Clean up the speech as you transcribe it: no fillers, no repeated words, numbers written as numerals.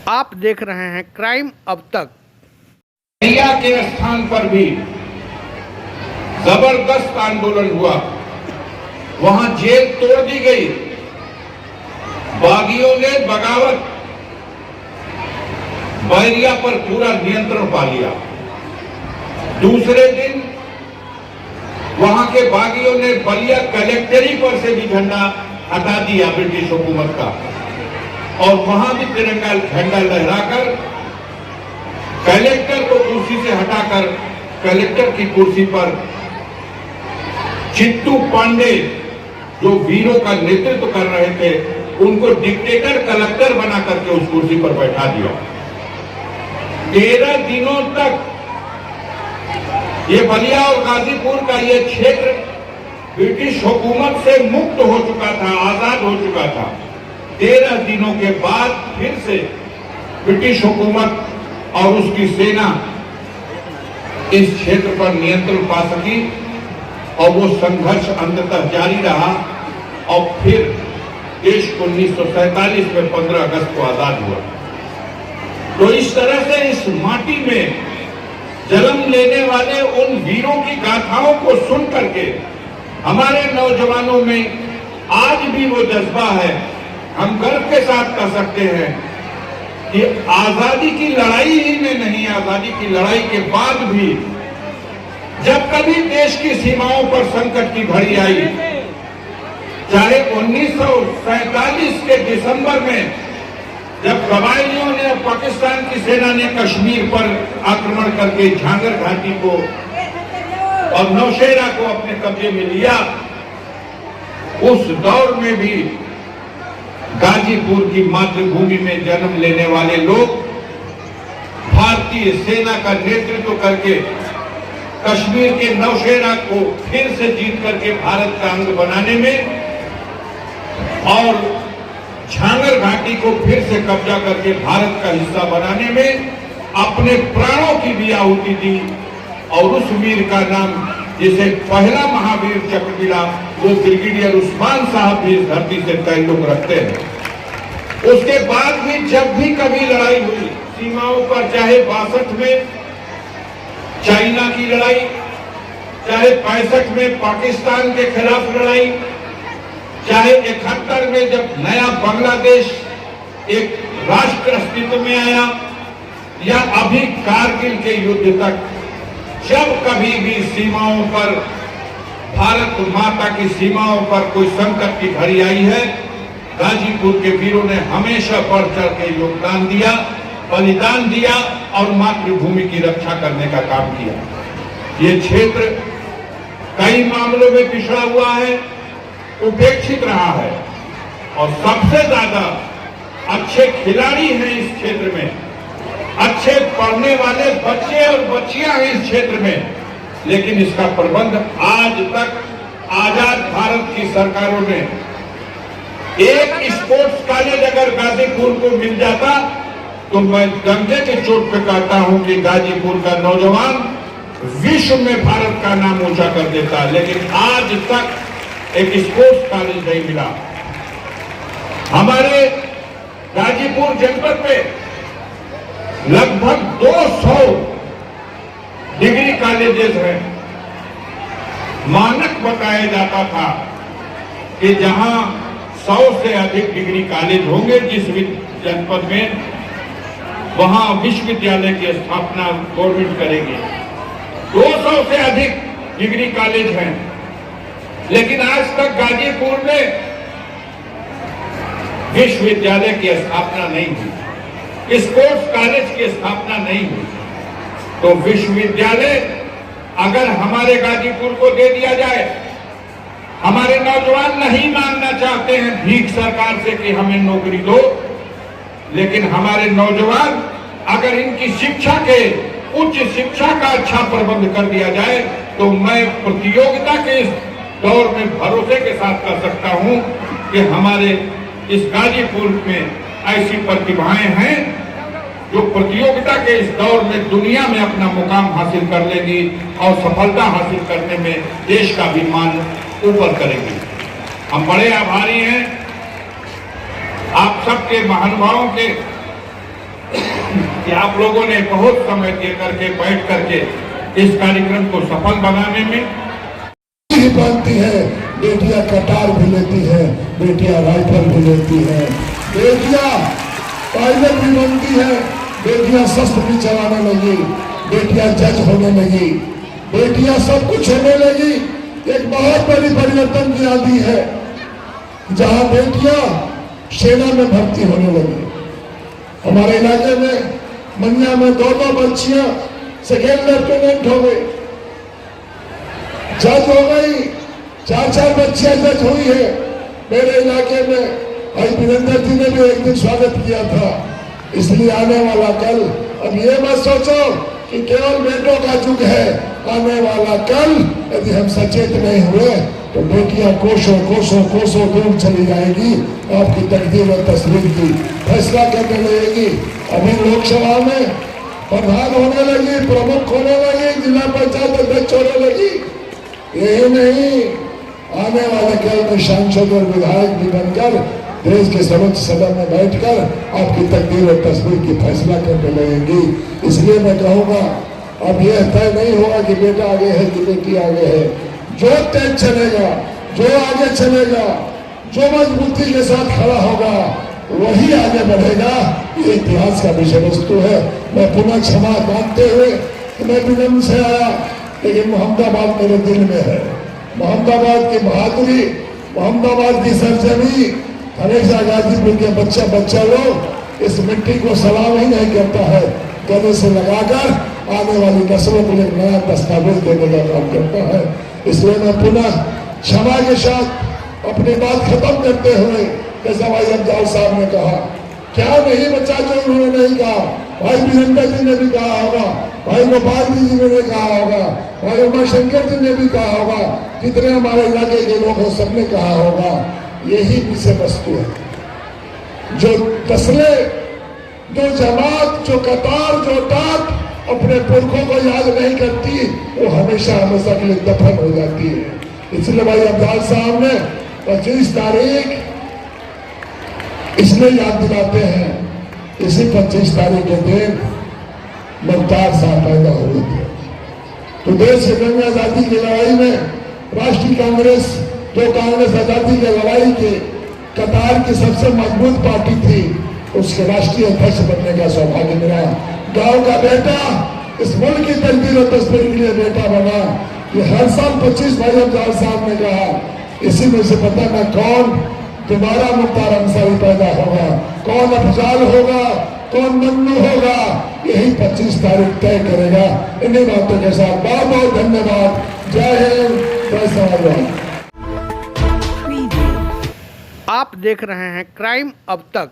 आप देख रहे हैं क्राइम अब तक। भैया के स्थान पर भी जबरदस्त आंदोलन हुआ, वहां जेल तोड़ दी गई, बागियों ने बगावत बैरिया पर पूरा नियंत्रण पा लिया। दूसरे दिन वहां के बागियों ने बलिया कलेक्टरी पर से भी झंडा हटा दिया ब्रिटिश हुकूमत का, और वहां भी तिरंगा झंडा लहराकर कलेक्टर को कुर्सी से हटाकर कलेक्टर की कुर्सी पर चित्तू पांडे जो वीरों का नेतृत्व कर रहे थे उनको डिक्टेटर कलेक्टर बना करके उस कुर्सी पर बैठा दिया। 13 दिनों तक ये बलिया और गाजीपुर का ये क्षेत्र ब्रिटिश हुकूमत से मुक्त हो चुका था, आजाद हो चुका था। 13 दिनों के बाद फिर से ब्रिटिश हुकूमत और उसकी सेना इस क्षेत्र पर नियंत्रण पा सकी और वो संघर्ष अंततः जारी रहा और फिर देश 1947 में 15 अगस्त को आजाद हुआ। तो इस तरह से इस माटी में जन्म लेने वाले उन वीरों की गाथाओं को सुन करके हमारे नौजवानों में आज भी वो जज्बा है। हम गर्व के साथ कह सकते हैं कि आजादी की लड़ाई ही में नहीं, आजादी की लड़ाई के बाद भी जब कभी देश की सीमाओं पर संकट की घड़ी आई, चाहे 1947 के दिसंबर में जब कबायलियों ने, पाकिस्तान की सेना ने कश्मीर पर आक्रमण करके झांगर घाटी को और नौशेरा को अपने कब्जे में लिया, उस दौर में भी गाजीपुर की मातृभूमि में जन्म लेने वाले लोग भारतीय सेना का नेतृत्व करके कश्मीर के नौशेरा को फिर से जीत करके भारत का अंग बनाने में और झांगर घाटी को फिर से कब्जा करके भारत का हिस्सा बनाने में अपने प्राणों की भी आहुति दी। और उस वीर का नाम, जिसे पहला महावीर चक्र मिला, वो ब्रिगेडियर उस्मान साहब भी इस धरती से ताल्लुक रखते हैं। उसके बाद भी जब भी कभी लड़ाई हुई सीमाओं पर, चाहे 62 में चाइना की लड़ाई, चाहे 65 में पाकिस्तान के खिलाफ लड़ाई, चाहे 71 में जब नया बांग्लादेश एक राष्ट्र अस्तित्व में आया, या अभी कारगिल के युद्ध तक, जब कभी भी सीमाओं पर, भारत माता की सीमाओं पर कोई संकट की घड़ी आई है, गाजीपुर के वीरों ने हमेशा बढ़ चढ़ के योगदान दिया, बलिदान दिया और मातृभूमि की रक्षा करने का काम किया। ये क्षेत्र कई मामलों में पिछड़ा हुआ है, उपेक्षित रहा है, और सबसे ज्यादा अच्छे खिलाड़ी हैं इस क्षेत्र में, अच्छे पढ़ने वाले बच्चे और बच्चियां हैं इस क्षेत्र में, लेकिन इसका प्रबंध आज तक आजाद भारत की सरकारों ने, एक स्पोर्ट्स कॉलेज अगर गाजीपुर को मिल जाता तो मैं गंगे के चोट पे कहता हूं कि गाजीपुर का नौजवान विश्व में भारत का नाम ऊंचा कर देता, लेकिन आज तक एक स्पोर्ट्स कॉलेज नहीं मिला। हमारे गाजीपुर जनपद में लगभग 200 डिग्री कॉलेजेस हैं। मानक बताया जाता था कि जहां 100 से अधिक डिग्री कॉलेज होंगे जिस जनपद में, वहां विश्वविद्यालय की स्थापना गवर्नमेंट करेगी। 200 से अधिक डिग्री कॉलेज हैं, लेकिन आज तक गाजीपुर में विश्वविद्यालय की स्थापना नहीं हुई, स्पोर्ट्स कॉलेज की स्थापना नहीं हुई। तो विश्वविद्यालय अगर हमारे गाजीपुर को दे दिया जाए, हमारे नौजवान नहीं मांगना चाहते हैं भीख सरकार से कि हमें नौकरी दो, लेकिन हमारे नौजवान अगर इनकी शिक्षा के, उच्च शिक्षा का अच्छा प्रबंध कर दिया जाए, तो मैं प्रतियोगिता के इस दौर में भरोसे के साथ कह सकता हूं कि हमारे इस गाजीपुर में ऐसी प्रतिभाएं हैं जो प्रतियोगिता के इस दौर में दुनिया में अपना मुकाम हासिल कर लेगी और सफलता हासिल करने में देश का भी मान ऊपर करेगी। हम बड़े आभारी हैं आप सबके, महानुभावों के, कि आप लोगों ने बहुत समय दे करके बैठ करके इस कार्यक्रम को सफल बनाने में ही बनती है। बेटियां कटार भी लेती है, बेटियां राइफल भी लेती है, बेटियां पायलट भी बनती है, बेटियां शस्त्र भी चलाने लगी, बेटियां जज होने लगी, बेटियां सब कुछ होने लगी। एक बहुत बड़ी परिवर्तन की आदि है जहां बेटियां सेना में भर्ती होने लगी। हमारे इलाके में मनिया में 2 बच्चियां सेकेंड लेफ्टिनेंट हो गई, जज हो गई, 4 बच्चियां जज हुई है। मेरे इलाके में भाई वीरेंद्र जी ने भी एक दिन स्वागत किया था। इसलिए आने वाला कल, अब ये मत सोचो कि केवल बेटों का युग है। आने वाला कल यदि हम सचेत नहीं हुए तो बेटियां कोसों कोसों कोसों दूर चली जाएगी, आपकी तकदीर और तस्वीर की फैसला करने लगेगी। अभी लोकसभा में प्रधान होने लगी, प्रमुख होने लगी, जिला पंचायत अध्यक्ष होने लगी। यही नहीं, आने वाले कल में सांसद और विधायक भी बनकर देश के सर्वोच्च सदन में बैठकर आपकी तकदीर और तस्वीर की फैसला करने लगेंगी। इसलिए मैं कहूँगा, अब यह तय नहीं होगा कि बेटा आगे है कि बेटी आगे है। जो तेज चलेगा, जो आगे चलेगा, जो मजबूती के साथ खड़ा होगा, वही आगे बढ़ेगा। ये इतिहास का विषय वस्तु है। मैं पुनः क्षमा मांगते हुए मैं विनम्र से आया, लेकिन मोहम्मदाबाद मेरे दिल में है। मोहम्मदाबाद की बहादुरी, मोहम्मदाबाद की सरजमी, हमेशा गाजीपुर के बच्चा लोग इस मिट्टी को सलाम ही नहीं करता है, गले से लगाकर आने वाली नस्लों को एक नया दस्तावेज देने का काम करता है। इसलिए मैं पुनः क्षमा के साथ अपनी बात खत्म करते हुए, जैसा भाई अफजाल साहब ने कहा, क्या नहीं बचा जो उन्होंने नहीं कहा। भाई वीरेंद्र जी ने भी कहा होगा, भाई गोपाल जी ने भी कहा होगा, भाई उमाशंकर जी ने भी कहा होगा, जितने हमारे इलाके के लोग हैं सबने कहा होगा। यही विषय वस्तु है। जो नस्ले, जो जमात, जो कतार, जो टाट अपने पुरखों को याद नहीं करती, वो हमेशा हमेशा के लिए दफन हो जाती है। इसलिए भाई अफजाल साहब ने 25 तारीख इसलिए याद दिलाते हैं, इसी 25 तारीख के दिन मुख्तार साहब पैदा हुए थे। तो देश की जंग आजादी की लड़ाई में राष्ट्रीय कांग्रेस, जो कांग्रेस आजादी की लड़ाई के कतार की सबसे मजबूत पार्टी थी, उसके राष्ट्रीय अध्यक्ष बनने का सौभाग्य मिला। गांव का बेटा इस मुल्क की तकदीर और तस्वीर के लिए बेटा बना। ये हर साल 25 भाई अफजाल साहब ने कहा, इसी में से पता न कौन दोबारा मुख्तार अंसारी पैदा होगा, कौन अफजाल होगा, कौन मन्नू होगा, यही 25 तारीख तय करेगा। इन्हीं बातों के साथ बहुत बहुत धन्यवाद। जय हिंद, जय समाजवाद। आप देख रहे हैं क्राइम अब तक।